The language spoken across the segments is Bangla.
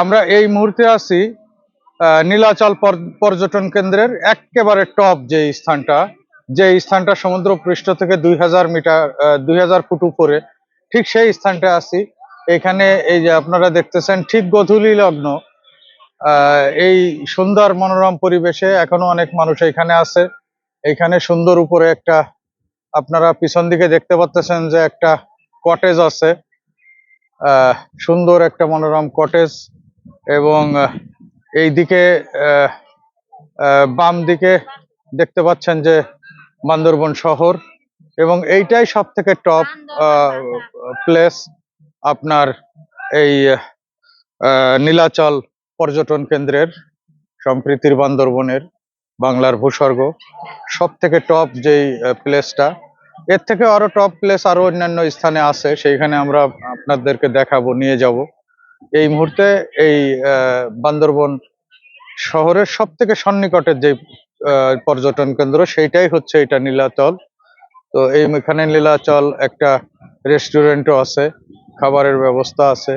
আমরা এই মুহূর্তে আছি নীলাচল পর্যটন কেন্দ্রের একেবারে টপ যে স্থানটা সমুদ্র পৃষ্ঠ থেকে 2000 মিটার 2000 ফুট উপরে, ঠিক সেই স্থানটা আছি। এখানে এই যে আপনারা দেখতেছেন, ঠিক গোধূলি লগ্ন এই সুন্দর মনোরম পরিবেশে এখনো অনেক মানুষ এখানে আছে। এখানে সুন্দর উপরে একটা, আপনারা পিছন দিকে দেখতে পাচ্ছেন যে একটা কটেজ আছে, সুন্দর একটা মনোরম কটেজ। এবং এই দিকে বাম দিকে দেখতে পাচ্ছেন যে বান্দরবন শহর, এবং এইটাই সব থেকে টপ প্লেস আপনার এই নীলাচল পর্যটন কেন্দ্রের, সম্প্রীতির বান্দরবনের, বাংলার ভূস্বর্গ সব থেকে টপ যেই প্লেসটা। এর থেকে আরো টপ প্লেস আরো অন্যান্য স্থানে আছে, সেইখানে আমরা আপনাদেরকে দেখাবো, নিয়ে যাব। এই মুহূর্তে এই বান্দরবন শহরের সব থেকে সন্নিকটের যে পর্যটন কেন্দ্র, সেইটাই হচ্ছে এটা নীলাচল। তো এখানে নীলাচল একটা রেস্টুরেন্টও আছে, খাবারের ব্যবস্থা আছে।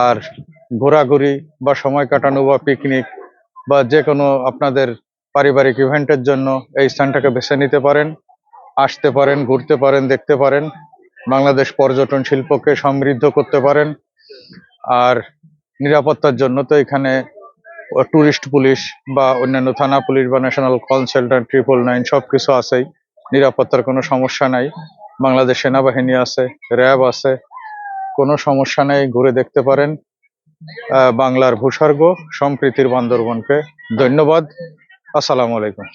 আর ঘোরাঘুরি বা সময় কাটানো বা পিকনিক বা যে কোনো আপনাদের পারিবারিক ইভেন্টের জন্য এই স্থানটাকে বেছে নিতে পারেন, আসতে পারেন, ঘুরতে পারেন, দেখতে পারেন, বাংলাদেশ পর্যটন শিল্পকে সমৃদ্ধ করতে পারেন। আর নিরাপত্তার জন্য তো এখানে টুরিস্ট পুলিশ বা অন্যান্য থানা পুলিশ বা ন্যাশনাল কনসালটেন্ট 999 সবকিছু আছেই, নিরাপত্তার কোনো সমস্যা নাই। বাংলাদেশ সেনাবাহিনী আছে, র্যাব আছে, কোনো সমস্যা নেই, ঘুরে দেখতে পারেন বাংলার ভূস্বর্গ সম্প্রীতির বান্দরবনকে। ধন্যবাদ। আসসালামু আলাইকুম।